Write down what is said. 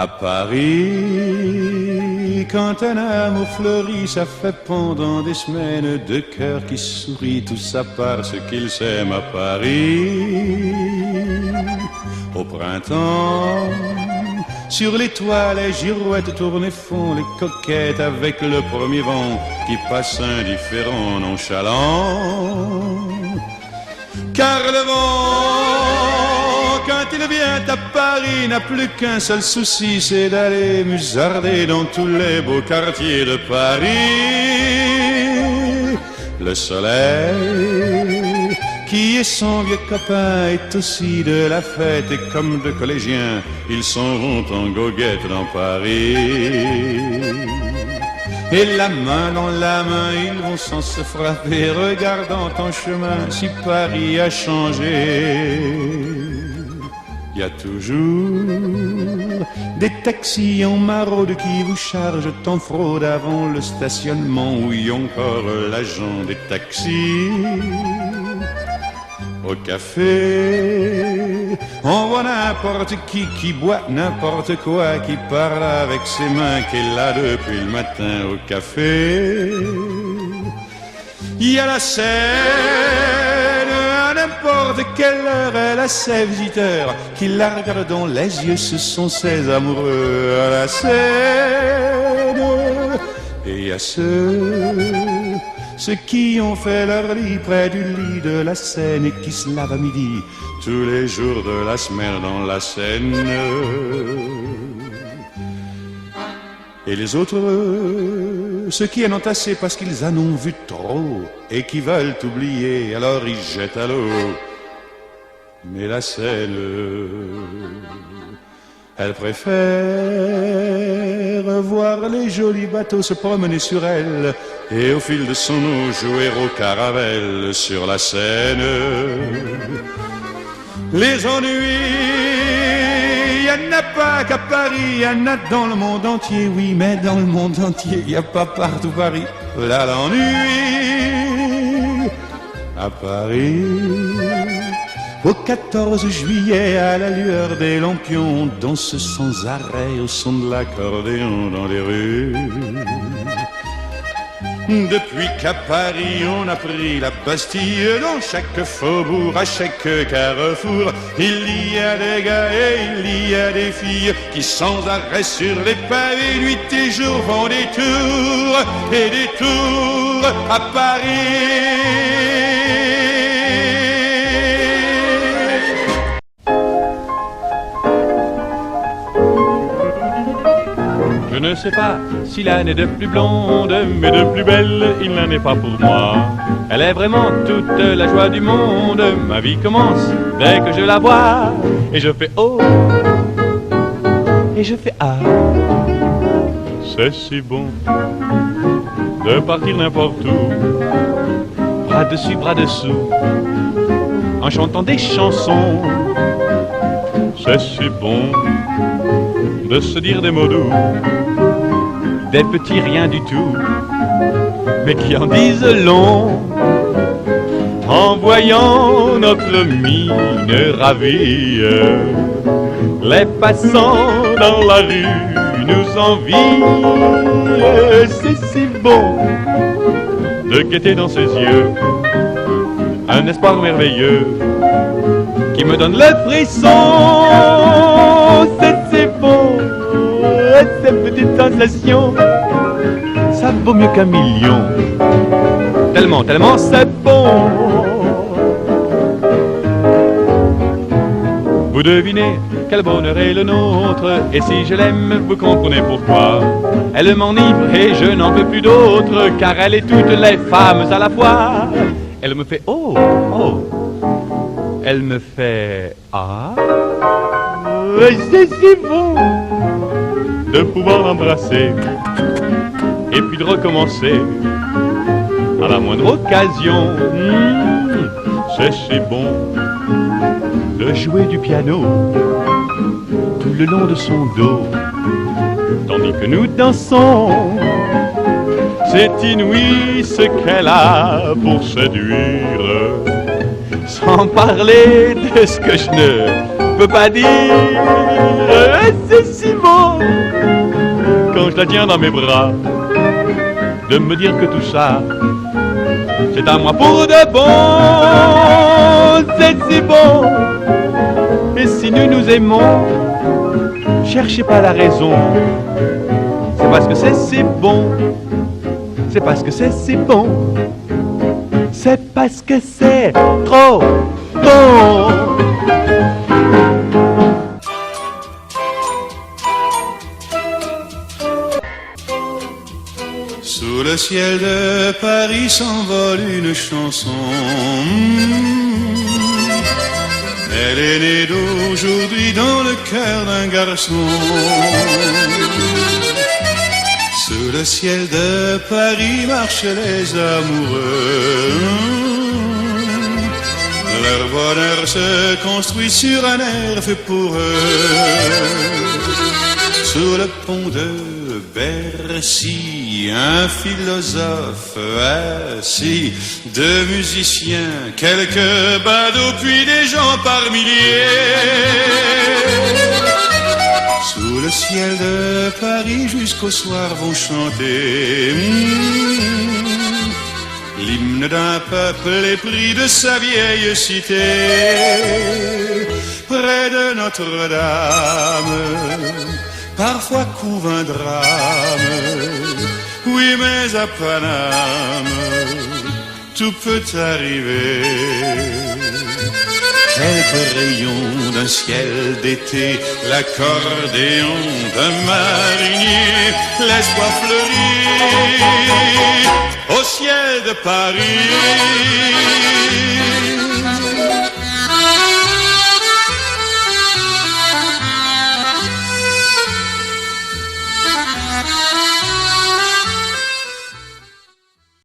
À Paris, quand un amour fleurit, ça fait pendant des semaines deux cœurs qui sourient, tout ça parce qu'ils s'aiment à Paris. Au printemps, sur les toits, les girouettes tournent et font les coquettes avec le premier vent qui passe indifférent, nonchalant. Car le vent, quand il vient à Paris, n'a plus qu'un seul souci, c'est d'aller musarder dans tous les beaux quartiers de Paris. Le soleil, qui est son vieux copain, est aussi de la fête, et comme deux collégiens, ils s'en vont en goguette dans Paris. Et la main dans la main, ils vont sans se frapper, regardant en chemin si Paris a changé. Il y a toujours des taxis en maraude qui vous chargent en fraude avant le stationnement, où y a encore l'agent des taxis. Au café, on voit n'importe qui boit n'importe quoi, qui parle avec ses mains, qui est là depuis le matin au café. Il y a la Seine, à n'importe quelle heure, elle a ses visiteurs qui la regardent dans les yeux, ce sont ses amoureux à la Seine. Et il y a ceux qui ont fait leur lit près du lit de la Seine et qui se lavent à midi tous les jours de la semaine dans la Seine. Et les autres, ceux qui en ont assez parce qu'ils en ont vu trop et qui veulent oublier, alors ils jettent à l'eau. Mais la Seine, elle préfère voir les jolis bateaux se promener sur elle et au fil de son eau jouer au caravelle sur la Seine. Les ennuis, il n'y en a pas qu'à Paris, il y en a dans le monde entier, oui, mais dans le monde entier, il n'y a pas partout Paris. Là l'ennui, à Paris. Au 14 juillet, à la lueur des lampions, on danse sans arrêt au son de l'accordéon dans les rues. Depuis qu'à Paris on a pris la Bastille, dans chaque faubourg, à chaque carrefour, il y a des gars et il y a des filles qui sans arrêt sur les pavés, nuit et jour, font des tours et des tours à Paris. Je ne sais pas s'il en est de plus blonde, mais de plus belle, il n'en est pas pour moi. Elle est vraiment toute la joie du monde. Ma vie commence dès que je la vois. Et je fais oh, et je fais ah. C'est si bon de partir n'importe où, bras dessus, bras dessous, en chantant des chansons. C'est si bon de se dire des mots doux, des petits riens du tout, mais qui en disent long. En voyant notre mine ravie, les passants dans la rue nous envient. C'est si bon de guetter dans ses yeux un espoir merveilleux qui me donne le frisson. C'est si bon, ces petites sensations, ça vaut mieux qu'un million. Tellement, tellement c'est bon. Vous devinez quel bonheur est le nôtre, et si je l'aime, vous comprenez pourquoi. Elle m'enivre et je n'en veux plus d'autre, car elle est toutes les femmes à la fois. Elle me fait oh, oh. Elle me fait ah. C'est si bon de pouvoir l'embrasser et puis de recommencer à la moindre occasion. C'est si bon de jouer du piano tout le long de son dos tandis que nous dansons. C'est inouï ce qu'elle a pour séduire, sans parler de ce que je ne peux pas dire. C'est si beau quand je la tiens dans mes bras, de me dire que tout ça, c'est à moi pour de bon. C'est si bon. Et si nous nous aimons, cherchez pas la raison. C'est parce que c'est si bon. C'est parce que c'est si bon. C'est parce que c'est trop bon. Sous le ciel de Paris s'envole une chanson. Elle est née d'aujourd'hui dans le cœur d'un garçon. Sous le ciel de Paris marchent les amoureux. Leur bonheur se construit sur un air fait pour eux. Sous le pont de Bercy, un philosophe assis, deux musiciens, quelques badauds, puis des gens par milliers. Sous le ciel de Paris jusqu'au soir vont chanter l'hymne d'un peuple épris de sa vieille cité. Près de Notre-Dame, parfois couve un drame. Oui, mais à Paname, tout peut arriver. Quelques rayons d'un ciel d'été, l'accordéon d'un marinier, l'espoir fleurit au ciel de Paris.